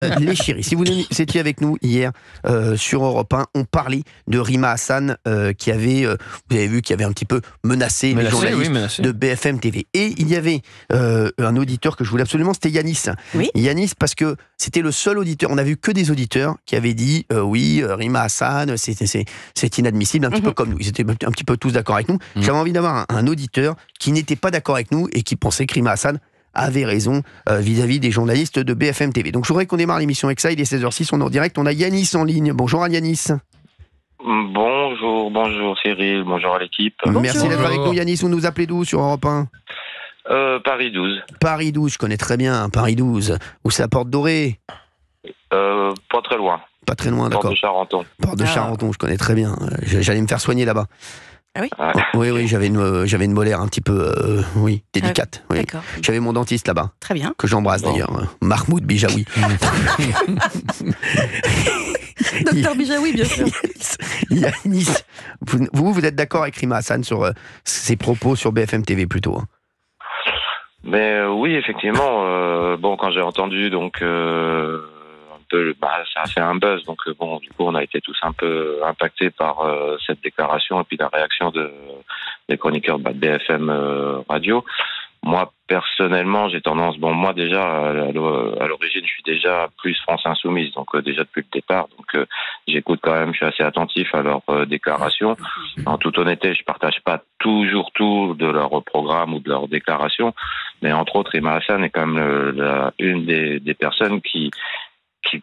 Les chéris, si vous étiez avec nous hier sur Europe 1, on parlait de Rima Hassan qui avait, vous avez vu, qui avait un petit peu menacé les journalistes de BFM TV. Et il y avait un auditeur que je voulais absolument, c'était Yanis. Oui. Yanis, parce que c'était le seul auditeur, on a vu que des auditeurs qui avaient dit oui, Rima Hassan, c'est inadmissible, un petit peu comme nous. Ils étaient un petit peu tous d'accord avec nous. J'avais envie d'avoir un auditeur qui n'était pas d'accord avec nous et qui pensait que Rima Hassan avait raison vis-à-vis des journalistes de BFM TV. Donc je voudrais qu'on démarre l'émission avec ça. Il est 16h06, on est en direct. On a Yanis en ligne. Bonjour à Yanis. Bonjour Cyril, bonjour à l'équipe. Merci d'être avec nous Yanis. Vous nous appelez d'où sur Europe 1 ? Paris 12. Paris 12, je connais très bien Paris 12. Où c'est la Porte Dorée ? Pas très loin. Pas très loin, d'accord. Porte de Charenton. Porte de Charenton, je connais très bien. J'allais me faire soigner là-bas. Ah oui. Oui, j'avais une molaire un petit peu, délicate. Oui. D'accord. J'avais mon dentiste là-bas. Très bien. Que j'embrasse d'ailleurs, Mahmoud Bijaoui. Docteur Bijaoui, bien sûr. Yanis, vous êtes d'accord avec Rima Hassan sur ses propos sur BFM TV plutôt hein. Mais oui, effectivement. Quand j'ai entendu donc ça a fait un buzz. Donc du coup, on a été tous un peu impactés par cette déclaration et puis la réaction des chroniqueurs de BFM Radio. Moi, personnellement, j'ai tendance... moi déjà, à l'origine, je suis déjà plus France Insoumise, donc déjà depuis le départ. Donc j'écoute quand même, je suis assez attentif à leurs déclarations. En toute honnêteté, je partage pas toujours tout de leur programme ou de leurs déclarations, mais entre autres, Rima Hassan est quand même une des personnes qui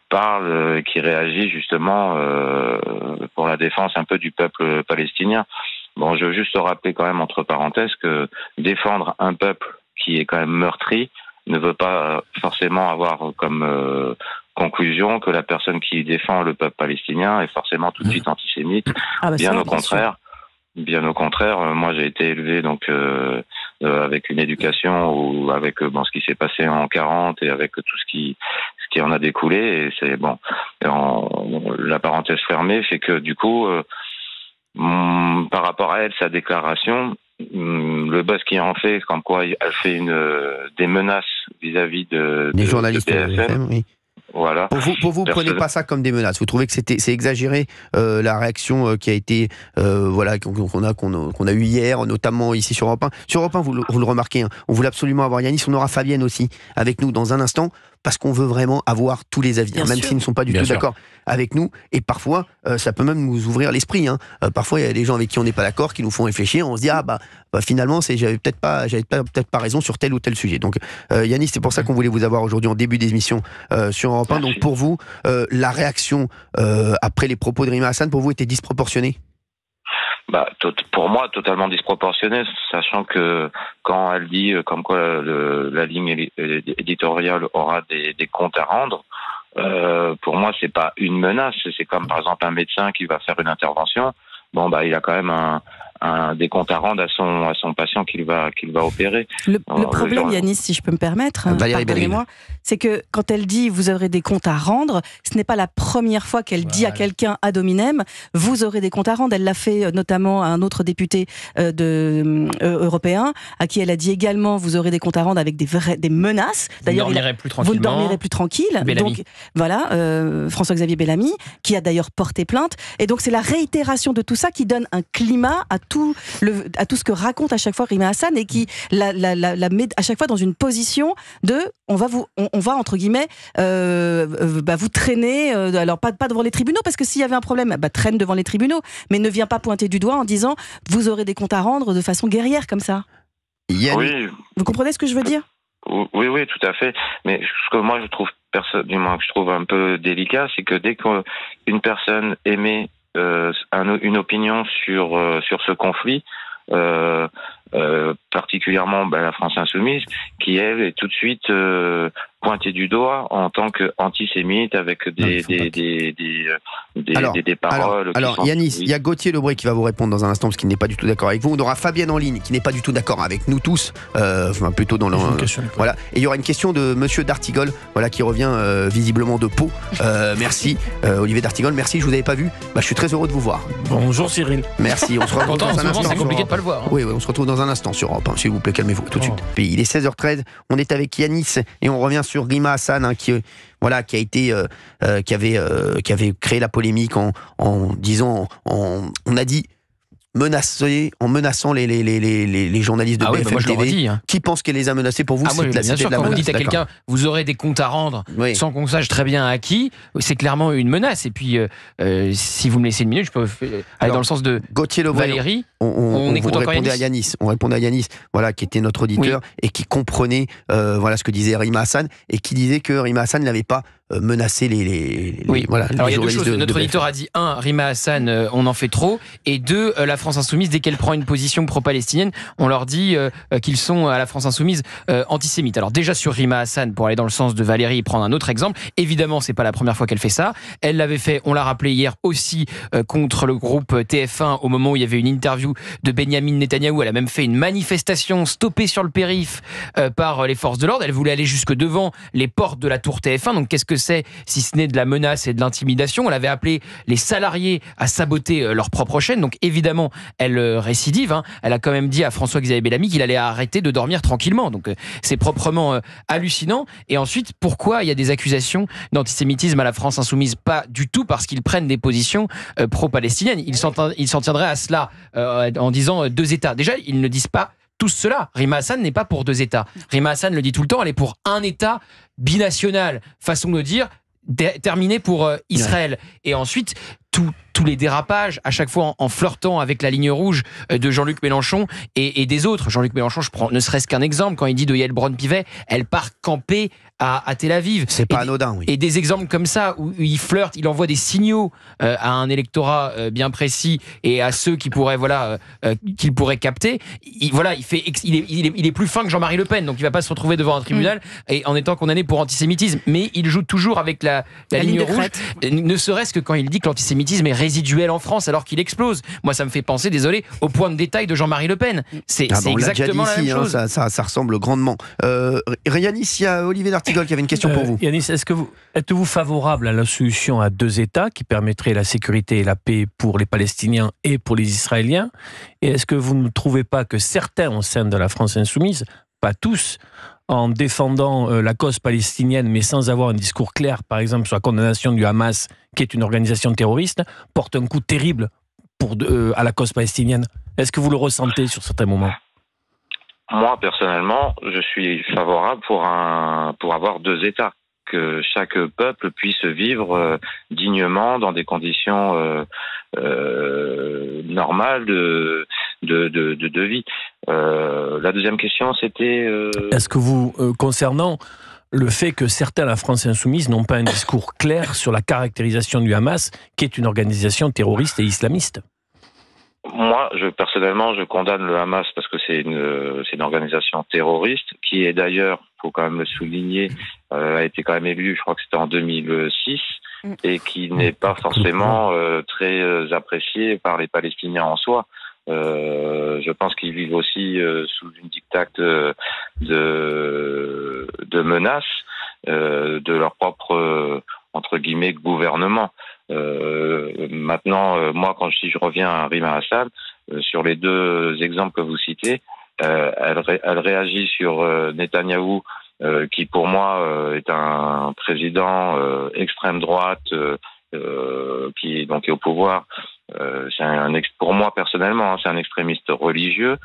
parle, qui réagit justement pour la défense un peu du peuple palestinien. Je veux juste rappeler quand même entre parenthèses que défendre un peuple qui est quand même meurtri ne veut pas forcément avoir comme conclusion que la personne qui défend le peuple palestinien est forcément tout de suite antisémite. Bien au contraire. Bien au contraire, moi j'ai été élevé donc avec une éducation ou avec ce qui s'est passé en 40 et avec tout ce qui en a découlé et c'est la parenthèse fermée fait que du coup par rapport à elle, sa déclaration, le buzz qui en fait, comme quoi elle fait des menaces vis-à-vis des journalistes de BFM. Oui. Voilà. Pour vous, prenez pas ça comme des menaces. Vous trouvez que c'est exagéré la réaction qui a été qu'on a eu hier, notamment ici sur Europe 1. Sur Europe 1, vous le remarquez, hein, on voulait absolument avoir Yanis. On aura Fabienne aussi avec nous dans un instant parce qu'on veut vraiment avoir tous les avis, même s'ils ne sont pas du tout d'accord avec nous. Et parfois, ça peut même nous ouvrir l'esprit. Hein. Parfois, il y a des gens avec qui on n'est pas d'accord, qui nous font réfléchir. On se dit finalement, j'avais peut-être pas raison sur tel ou tel sujet. Donc, Yanis, c'est pour ça qu'on voulait vous avoir aujourd'hui en début d'émission sur Europe 1. Donc, pour vous, la réaction après les propos de Rima Hassan, pour vous, était disproportionnée ? Pour moi, totalement disproportionnée, sachant que quand elle dit comme quoi la ligne éditoriale aura des comptes à rendre, pour moi, c'est pas une menace. C'est comme par exemple un médecin qui va faire une intervention. Il a quand même des comptes à rendre à son patient qu'il va opérer. Le problème, Yanis, si je peux me permettre, pardonnez-moi, c'est que quand elle dit vous aurez des comptes à rendre, ce n'est pas la première fois qu'elle dit à quelqu'un ad hominem vous aurez des comptes à rendre. Elle l'a fait notamment à un autre député européen à qui elle a dit également vous aurez des comptes à rendre avec des menaces. D'ailleurs, vous ne dormirez plus tranquille. Bellamy. Donc voilà, François-Xavier Bellamy qui a d'ailleurs porté plainte. Et donc c'est la réitération de tout ça qui donne un climat à tout ce que raconte à chaque fois Rima Hassan et qui la met à chaque fois dans une position de on va entre guillemets vous traîner alors pas devant les tribunaux parce que s'il y avait un problème traîne devant les tribunaux mais ne viens pas pointer du doigt en disant vous aurez des comptes à rendre de façon guerrière comme ça. Oui. Vous comprenez ce que je veux dire ? Oui, tout à fait. Mais ce que moi je trouve un peu délicat, c'est que dès qu'une personne émet une opinion sur ce conflit, particulièrement la France Insoumise, qui elle est tout de suite pointée du doigt en tant qu'antisémite avec des paroles. Alors Yanis, il y a Gauthier Lebray qui va vous répondre dans un instant parce qu'il n'est pas du tout d'accord avec vous. On aura Fabienne en ligne qui n'est pas du tout d'accord avec nous tous, plutôt dans le. Voilà. Et il y aura une question de Monsieur D'Artigol, qui revient visiblement de Pau. Merci Olivier D'Artigol, merci. Je vous avais pas vu. Je suis très heureux de vous voir. Bonjour Cyril. Merci. On se retrouve dans un instant. C'est compliqué de pas le voir. Oui, on se retrouve dans un instant sur Europe 1. S'il vous plaît, calmez-vous tout de suite. Il est 16h13. On est avec Yanis et on revient sûr Rima Hassan, qui avait créé la polémique en disant, on a dit en menaçant les journalistes de BFM TV. Qui pense qu'elle les a menacés? Pour vous, c'est bien sûr, quand vous dites à quelqu'un, vous aurez des comptes à rendre, sans qu'on sache très bien à qui, c'est clairement une menace. Et puis, si vous me laissez une minute, je peux aller dans le sens de Gauthier Lebray, Valérie. On répondait à Yanis. On répondait à Yanis, qui était notre auditeur et qui comprenait ce que disait Rima Hassan, et qui disait que Rima Hassan n'avait pas menacé les Alors il y a deux choses. Notre de auditeur a dit 1, Rima Hassan, on en fait trop, et 2, la France Insoumise, dès qu'elle prend une position pro-palestinienne, on leur dit qu'ils sont à la France Insoumise antisémites. Alors déjà sur Rima Hassan, pour aller dans le sens de Valérie et prendre un autre exemple, évidemment c'est pas la première fois qu'elle fait ça. Elle l'avait fait, on l'a rappelé hier aussi, contre le groupe TF1 au moment où il y avait une interview de Benyamin Netanyahou. Elle a même fait une manifestation stoppée sur le périph' par les forces de l'ordre. Elle voulait aller jusque devant les portes de la tour TF1. Donc qu'est-ce que c'est si ce n'est de la menace et de l'intimidation? Elle avait appelé les salariés à saboter leur propre chaîne. Donc évidemment, elle récidive. Elle a quand même dit à François-Xavier Bellamy qu'il allait arrêter de dormir tranquillement. Donc c'est proprement hallucinant. Et ensuite, pourquoi il y a des accusations d'antisémitisme à la France Insoumise? Pas du tout parce qu'ils prennent des positions pro-palestiniennes. Ils s'en tiendraient à cela en disant 2 États. Déjà, ils ne disent pas tout cela. Rima Hassan n'est pas pour 2 États. Rima Hassan le dit tout le temps, elle est pour un État binational. Façon de dire, terminé pour Israël. Et ensuite, tous les dérapages, à chaque fois en flirtant avec la ligne rouge de Jean-Luc Mélenchon et des autres. Jean-Luc Mélenchon, je prends ne serait-ce qu'un exemple, quand il dit de Yael Braun-Pivet, elle part camper à Tel Aviv. C'est pas anodin, oui. Et des exemples comme ça, où il flirte, il envoie des signaux à un électorat bien précis et à ceux qui pourraient, qu'il pourrait capter. Il est plus fin que Jean-Marie Le Pen, donc il va pas se retrouver devant un tribunal et en étant condamné pour antisémitisme. Mais il joue toujours avec la ligne rouge, ne serait-ce que quand il dit que l'antisémitisme est résiduel en France alors qu'il explose. Moi, ça me fait penser, désolé, au point de détail de Jean-Marie Le Pen. C'est exactement la même chose. Ça ressemble grandement. Yanis, il y a Olivier D'Artigol qui avait une question pour vous. Yanis, êtes-vous favorable à la solution à 2 États qui permettrait la sécurité et la paix pour les Palestiniens et pour les Israéliens? Et est-ce que vous ne trouvez pas que certains au sein de la France Insoumise, pas tous, en défendant la cause palestinienne, mais sans avoir un discours clair, par exemple sur la condamnation du Hamas, qui est une organisation terroriste, porte un coup terrible à la cause palestinienne? Est-ce que vous le ressentez sur certains moments? Moi, personnellement, je suis favorable pour avoir 2 États, que chaque peuple puisse vivre dignement dans des conditions normales de vie. La deuxième question, c'était... Est-ce que vous, concernant le fait que certains à la France Insoumise n'ont pas un discours clair sur la caractérisation du Hamas, qui est une organisation terroriste et islamiste? Moi, personnellement, je condamne le Hamas parce que c'est une organisation terroriste qui est d'ailleurs, faut quand même le souligner, a été quand même élue, je crois que c'était en 2006, et qui n'est pas forcément très appréciée par les Palestiniens en soi. Je pense qu'ils vivent aussi sous une dictate de menaces de leur propre entre guillemets gouvernement. Maintenant, moi, si je reviens à Rima Hassan, sur les 2 exemples que vous citez, elle réagit sur Netanyahou, qui pour moi est un président extrême droite qui donc est au pouvoir. Pour moi personnellement, c'est un extrémiste religieux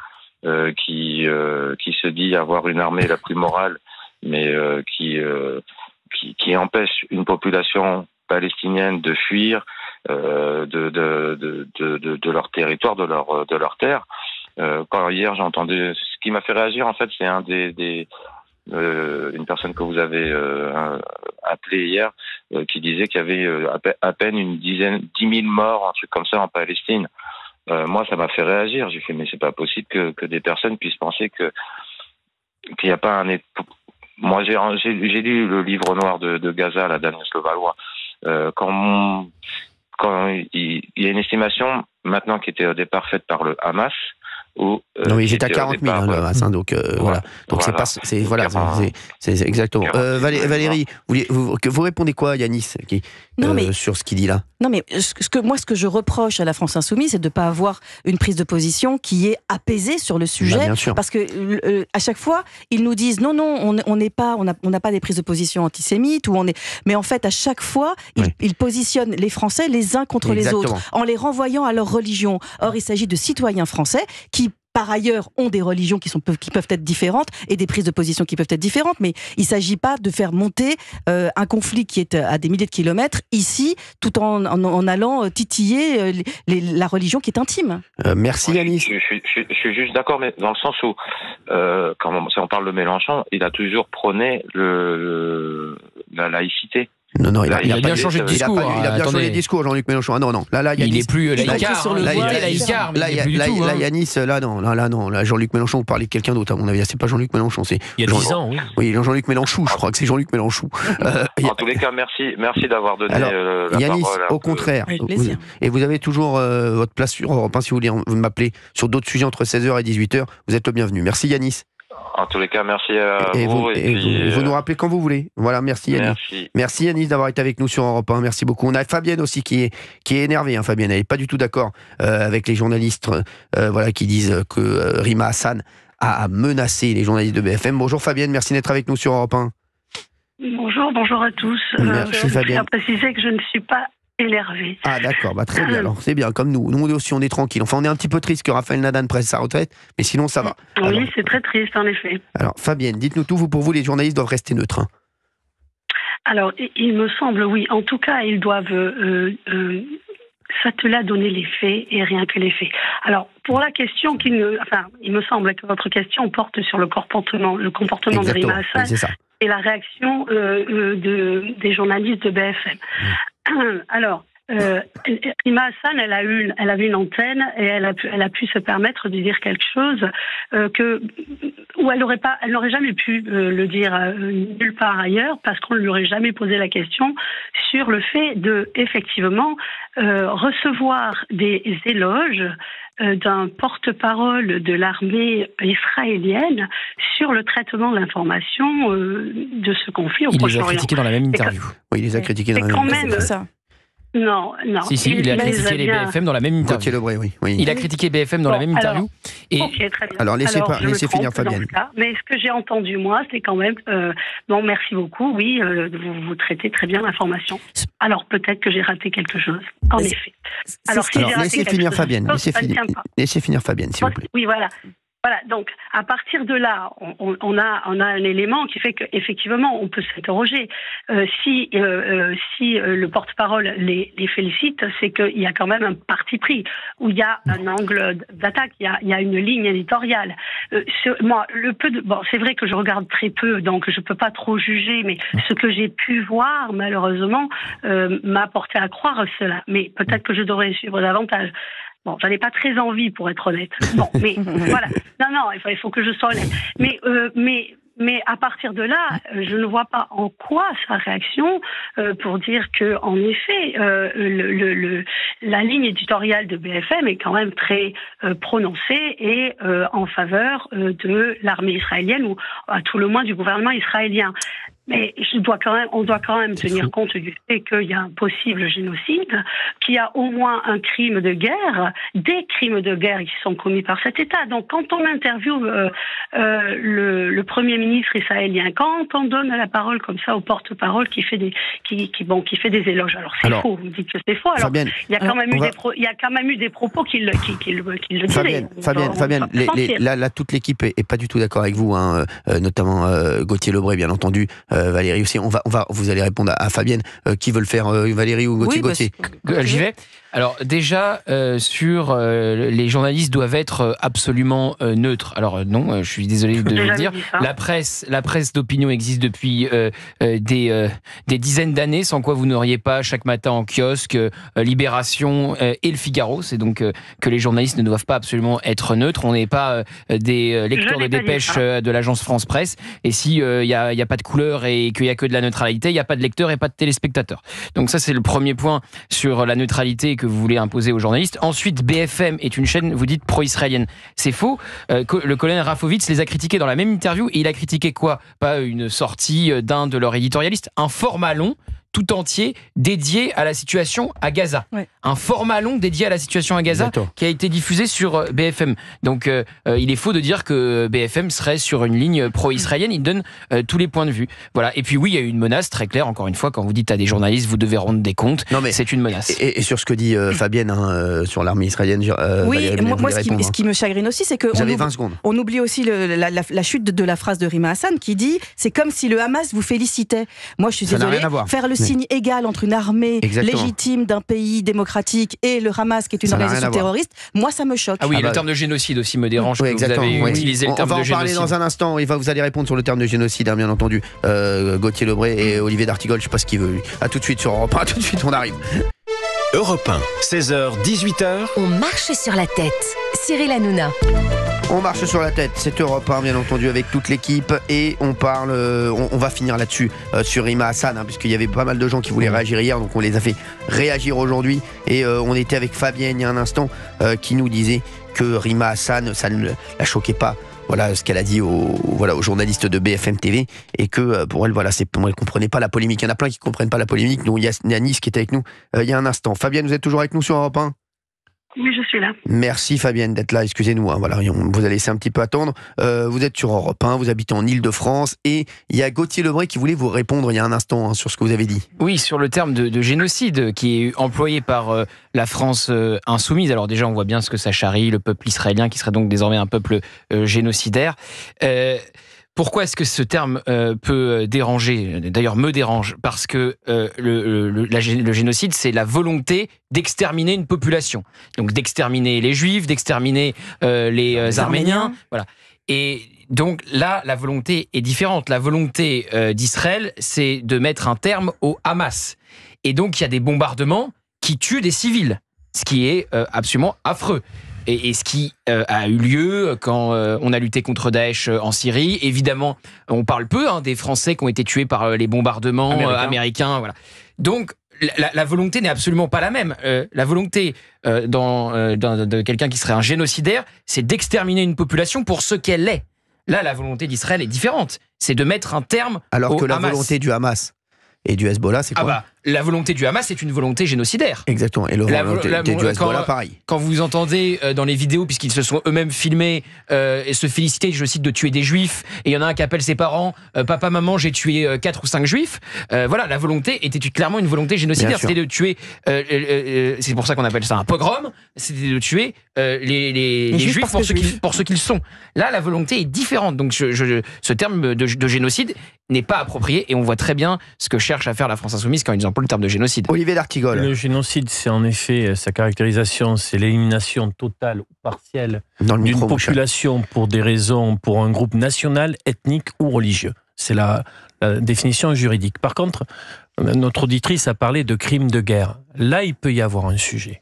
qui se dit avoir une armée la plus morale, mais qui empêche une population palestinienne de fuir de leur territoire, de leur terre. Quand hier j'ai entendu, ce qui m'a fait réagir en fait, c'est une personne que vous avez appelée hier, qui disait qu'il y avait à peine 10 000 morts, un truc comme ça en Palestine. Moi, ça m'a fait réagir. J'ai fait, mais c'est pas possible que des personnes puissent penser qu'il n'y a pas un... Moi, j'ai lu le livre noir de Gaza, la Daniel Levallois. Quand il y a une estimation maintenant qui était au départ faite par le Hamas, Où, oui, j'étais à 40 000, Hassan, donc voilà. Donc c'est exactement. Valérie, vous répondez quoi à Yanis sur ce qu'il dit là? Non, mais ce que je reproche à la France Insoumise, c'est de ne pas avoir une prise de position qui est apaisée sur le sujet. Bien sûr. Parce que à chaque fois, ils nous disent non, on n'a pas des prises de position antisémites, mais en fait, à chaque fois, ils positionnent les Français les uns contre les autres, en les renvoyant à leur religion. Or, il s'agit de citoyens français qui, par ailleurs, ont des religions qui peuvent être différentes et des prises de position qui peuvent être différentes, mais il ne s'agit pas de faire monter un conflit qui est à des milliers de kilomètres ici, tout en allant titiller la religion qui est intime. Merci Yanis. Je suis juste d'accord, mais dans le sens où, si on parle de Mélenchon, il a toujours prôné la laïcité. Non, il a bien changé de discours. Il a bien changé de discours, Jean-Luc Mélenchon. Ah non, là, il n'est plus laïcard. Là, Yanis, là, Jean-Luc Mélenchon, vous parlez de quelqu'un d'autre, à mon avis. C'est pas Jean-Luc Mélenchon, c'est. Il y a 10 ans, oui. Oui, Jean-Luc Mélenchon, je crois que c'est Jean-Luc Mélenchon. En tous les cas, merci d'avoir donné la Yanis, parole. au contraire. Et vous avez toujours votre place sur Europe 1, si vous voulez m'appeler sur d'autres sujets entre 16h et 18h. Vous êtes le bienvenu. Merci Yanis. En tous les cas, merci à vous. Vous nous rappelez quand vous voulez. Voilà, merci Yanis. Merci Yanis d'avoir été avec nous sur Europe 1. Merci beaucoup. On a Fabienne aussi qui est énervée. Fabienne, elle n'est pas du tout d'accord avec les journalistes qui disent que Rima Hassan a menacé les journalistes de BFM. Bonjour Fabienne, merci d'être avec nous sur Europe 1. Bonjour à tous. Merci Fabienne. Je tiens à préciser que je ne suis pas énervé. Ah d'accord, très bien. Alors c'est bien, comme nous. Nous aussi on est tranquille. Enfin on est un petit peu triste que Raphaël Nadal prenne sa retraite, mais sinon ça va. Oui, c'est très triste en effet. Alors Fabienne, dites-nous tout. Pour vous, les journalistes doivent rester neutres. Alors il me semble, oui. En tout cas, ils doivent s'atteler à donner les faits et rien que les faits. Alors pour la question il me semble que votre question porte sur le comportement de Rima Hassan. C'est ça. Et la réaction des journalistes de BFM. Alors, Rima Hassan, elle avait une antenne et elle a pu se permettre de dire quelque chose où elle n'aurait jamais pu le dire nulle part ailleurs parce qu'on ne lui aurait jamais posé la question sur le fait de effectivement recevoir des éloges d'un porte-parole de l'armée israélienne sur le traitement de l'information de ce conflit au Proche-Orient. Il les a critiqués dans la même interview. Oui, il les a critiqués dans la même interview. C'est ça. Non. Si, il a critiqué les BFM dans la même interview. Gauthier Lebray, oui. Il a critiqué BFM dans la même interview. Ok, très bien. Alors, laissez finir Fabienne. Mais ce que j'ai entendu, moi, c'est quand même... merci beaucoup, oui, vous traitez très bien l'information. Alors, peut-être que j'ai raté quelque chose, en effet. Alors, laissez finir Fabienne, laissez finir Fabienne, s'il vous plaît. Oui, voilà. Voilà, donc à partir de là, on a un élément qui fait qu'effectivement on peut s'interroger. Si le porte-parole les félicite, c'est qu'il y a quand même un parti pris, où il y a un angle d'attaque, il y a une ligne éditoriale. Moi, c'est vrai que je regarde très peu, donc je peux pas trop juger, mais ce que j'ai pu voir, malheureusement, m'a porté à croire cela. Mais peut-être que je devrais suivre davantage. Bon, j'en ai pas très envie, pour être honnête. Bon, mais voilà. Non, il faut que je sois honnête. Mais à partir de là, je ne vois pas en quoi sa réaction pour dire que, en effet, la ligne éditoriale de BFM est quand même très prononcée et en faveur de l'armée israélienne ou à tout le moins du gouvernement israélien. Mais on doit quand même tenir compte du fait qu'il y a un possible génocide, qu'il y a au moins un crime de guerre, des crimes de guerre qui sont commis par cet État. Donc, quand on interviewe le Premier ministre israélien, quand on donne la parole comme ça au porte-parole qui fait des éloges, alors c'est faux. Vous me dites que c'est faux. Alors, Fabienne, il y a quand même eu des propos qui le disaient. Fabienne, là, toute l'équipe est pas du tout d'accord avec vous, notamment Gauthier Lebray, bien entendu. Valérie aussi, vous allez répondre à Fabienne. Qui veut le faire, Valérie ou Gauthier? J'y vais. Alors déjà, sur les journalistes doivent être absolument neutres. Alors non, je suis désolé de le dire. La presse d'opinion existe depuis des dizaines d'années, sans quoi vous n'auriez pas chaque matin en kiosque Libération et Le Figaro. C'est donc que les journalistes ne doivent pas absolument être neutres. On n'est pas des lecteurs de dépêches de l'agence France Presse. Et si il y a pas de couleur lecteurs et qu'il n'y a que de la neutralité, il n'y a pas de lecteurs et pas de téléspectateurs. Donc ça, c'est le premier point sur la neutralité que vous voulez imposer aux journalistes. Ensuite, BFM est une chaîne, vous dites, pro-israélienne. C'est faux. Le colonel Rafovitz les a critiqués dans la même interview, et il a critiqué quoi? Pas une sortie d'un de leurs éditorialistes, un format long tout entier dédié à la situation à Gaza. Ouais. Un format long dédié à la situation à Gaza qui a été diffusé sur BFM. Donc il est faux de dire que BFM serait sur une ligne pro-israélienne. Il donne tous les points de vue. Voilà. Et puis oui, il y a eu une menace très claire. Encore une fois, quand vous dites à des journalistes, vous devez rendre des comptes, c'est une menace. Et sur ce que dit Fabienne sur l'armée israélienne, oui, Valérie, moi ce qui me chagrine aussi, c'est que on oublie aussi la chute de la phrase de Rima Hassan qui dit « c'est comme si le Hamas vous félicitait ». Moi, je suis désolée, faire le signe égal entre une armée légitime d'un pays démocratique et le Hamas, qui est une organisation terroriste, moi, ça me choque. Ah oui, le terme de génocide aussi me dérange. Oui, que vous avez utilisé le terme de génocide. On va en parler dans un instant. Vous allez répondre sur le terme de génocide, hein, bien entendu. Gauthier Lebray et Olivier d'Artigol, je ne sais pas ce qu'il veut. A tout de suite sur Europe 1. Tout de suite, on arrive. Europe 1, 16h, 18h. On marche sur la tête. Cyril Hanouna. On marche sur la tête, c'est Europe 1 bien entendu avec toute l'équipe et on parle, on va finir là-dessus sur Rima Hassan puisqu'il y avait pas mal de gens qui voulaient réagir hier, donc on les a fait réagir aujourd'hui et on était avec Fabienne il y a un instant qui nous disait que Rima Hassan, ça ne la choquait pas. Voilà ce qu'elle a dit aux journalistes de BFM TV et que pour elle, elle comprenait pas la polémique. Il y en a plein qui comprennent pas la polémique. Donc il y a Yanis qui était avec nous il y a un instant. Fabienne, vous êtes toujours avec nous sur Europe 1 ? Oui, je suis là. Merci Fabienne d'être là, excusez-nous, voilà, on vous a laissé un petit peu attendre. Vous êtes sur Europe 1, vous habitez en Île-de-France et il y a Gauthier Lebray qui voulait vous répondre il y a un instant sur ce que vous avez dit. Oui, sur le terme de génocide qui est employé par la France insoumise. Alors déjà, on voit bien ce que ça charrie, le peuple israélien qui serait donc désormais un peuple génocidaire. Pourquoi est-ce que ce terme peut déranger? D'ailleurs, me dérange, parce que le génocide, c'est la volonté d'exterminer une population. Donc d'exterminer les Juifs, d'exterminer les Arméniens. Voilà. Et donc là, la volonté est différente. La volonté d'Israël, c'est de mettre un terme au Hamas. Et donc, il y a des bombardements qui tuent des civils, ce qui est absolument affreux. Et ce qui a eu lieu quand on a lutté contre Daesh en Syrie. Évidemment, on parle peu des Français qui ont été tués par les bombardements américains. Voilà. Donc, la volonté n'est absolument pas la même. La volonté de quelqu'un qui serait un génocidaire, c'est d'exterminer une population pour ce qu'elle est. Là, la volonté d'Israël est différente. C'est de mettre un terme au Hamas. Alors que la volonté du Hamas et du Hezbollah, c'est quoi? La volonté du Hamas, c'est une volonté génocidaire. Exactement. Et la volonté du Hezbollah, pareil. Quand vous entendez dans les vidéos, puisqu'ils se sont eux-mêmes filmés et se féliciter, je cite, de tuer des Juifs, et il y en a un qui appelle ses parents papa, maman, j'ai tué 4 ou 5 Juifs. Voilà, la volonté était clairement une volonté génocidaire. C'était de tuer. C'est pour ça qu'on appelle ça un pogrom. C'était de tuer les Juifs pour ce qu'ils sont. Là, la volonté est différente. Donc, ce terme de génocide n'est pas approprié, et on voit très bien ce que cherche à faire la France insoumise quand ils emploient le terme de génocide. Olivier d'Artigol. Le génocide, c'est en effet, sa caractérisation, c'est l'élimination totale ou partielle d'une population pour des raisons, pour un groupe national, ethnique ou religieux. C'est la définition juridique. Par contre, notre auditrice a parlé de crimes de guerre. Là, il peut y avoir un sujet.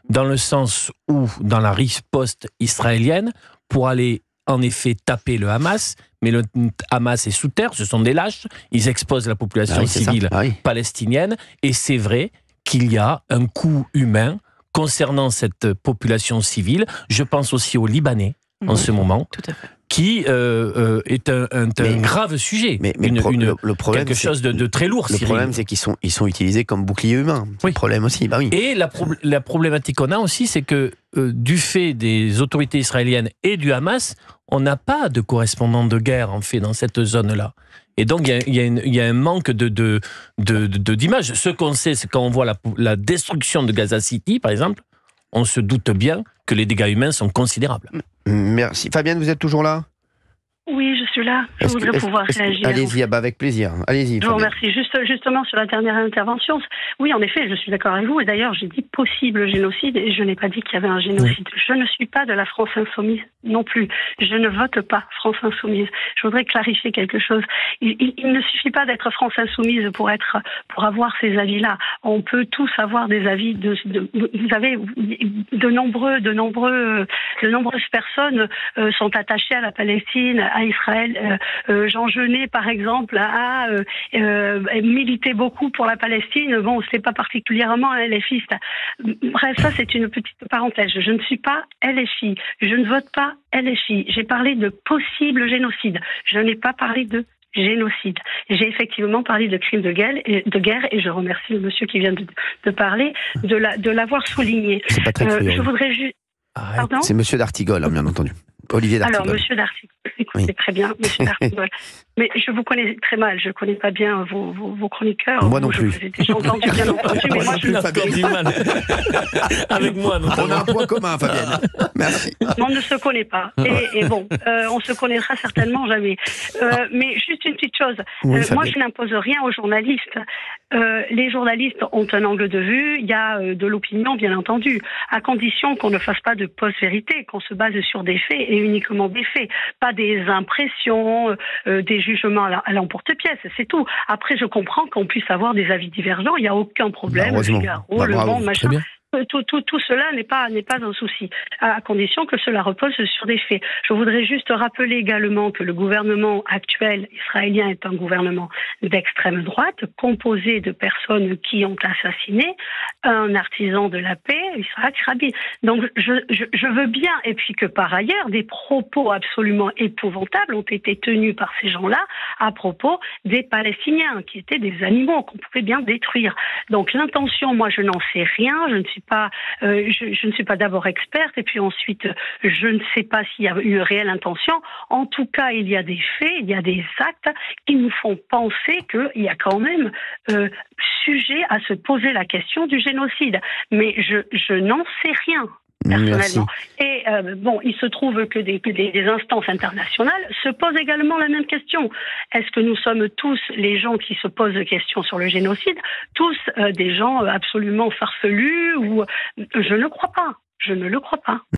Dans le sens où, dans la riposte israélienne, pour aller en effet taper le Hamas, mais le Hamas est sous terre, ce sont des lâches, ils exposent la population civile palestinienne, et c'est vrai qu'il y a un coût humain concernant cette population civile. Je pense aussi aux Libanais en ce moment, qui est un grave sujet, mais le problème, quelque chose de très lourd. Le problème, c'est qu'ils sont utilisés comme bouclier humain. C'est le problème aussi. Et la problématique qu'on a aussi, c'est que du fait des autorités israéliennes et du Hamas, on n'a pas de correspondant de guerre en fait dans cette zone-là. Et donc il y a un manque d'image. Ce qu'on sait, c'est quand on voit la destruction de Gaza City, par exemple, on se doute bien que les dégâts humains sont considérables. Merci. Fabienne, vous êtes toujours là? Oui, je suis là. Je voudrais pouvoir réagir. Allez-y, avec plaisir. Allez-y. Je vous remercie. Justement, sur la dernière intervention, oui, en effet, je suis d'accord avec vous. Et d'ailleurs, j'ai dit possible génocide et je n'ai pas dit qu'il y avait un génocide. Oui. Je ne suis pas de la France insoumise non plus. Je ne vote pas France insoumise. Je voudrais clarifier quelque chose. Il ne suffit pas d'être France insoumise pour avoir ces avis-là. on peut tous avoir des avis. Vous avez de nombreuses personnes sont attachées à la Palestine, à Israël. Jean Genet, par exemple, a milité beaucoup pour la Palestine. Bon, c'est pas particulièrement un LFiste. Bref, ça c'est une petite parenthèse. Je ne suis pas LFI. Je ne vote pas LFI. J'ai parlé de possible génocide. Je n'ai pas parlé de génocide. J'ai effectivement parlé de crimes de guerre et je remercie le monsieur qui vient de parler de l'avoir souligné. C'est pas très cru, je voudrais juste... Pardon ? C'est monsieur d'Artigol, hein, bien entendu. Olivier d'Artigol. Alors, monsieur d'Artigol, écoutez, très bien, monsieur d'Artigol. Mais je vous connais très mal, je ne connais pas bien vos chroniqueurs. Moi non plus. Je vous ai déjà entendu, bien entendu, mais moi je ne mal. Avec moi, on a un point commun, Fabienne. Merci. On ne se connaît pas. Et bon, on se connaîtra certainement jamais. Mais juste une petite chose. Oui, moi, je n'impose rien aux journalistes. Les journalistes ont un angle de vue, il y a de l'opinion, bien entendu, à condition qu'on ne fasse pas de post-vérité, qu'on se base sur des faits et uniquement des faits, pas des impressions, des jugements à l'emporte-pièce, c'est tout. Après, je comprends qu'on puisse avoir des avis divergents, il n'y a aucun problème. Figaro, Le Monde, machin. Tout cela n'est pas un souci, à condition que cela repose sur des faits. Je voudrais juste rappeler également que le gouvernement actuel israélien est un gouvernement d'extrême droite, composé de personnes qui ont assassiné un artisan de la paix, Yitzhak Rabin. Donc je veux bien, et puis que par ailleurs, des propos absolument épouvantables ont été tenus par ces gens-là à propos des Palestiniens, qui étaient des animaux qu'on pouvait bien détruire. Donc l'intention, moi je n'en sais rien, je ne suis pas d'abord experte et puis ensuite je ne sais pas s'il y a une réelle intention. En tout cas, il y a des faits, il y a des actes qui nous font penser qu'il y a quand même sujet à se poser la question du génocide. Mais je n'en sais rien. Personnellement. Merci. Et bon, il se trouve que des instances internationales se posent également la même question. Est-ce que nous sommes tous, les gens qui se posent des questions sur le génocide, tous des gens absolument farfelus ou je ne crois pas. Je ne le crois pas.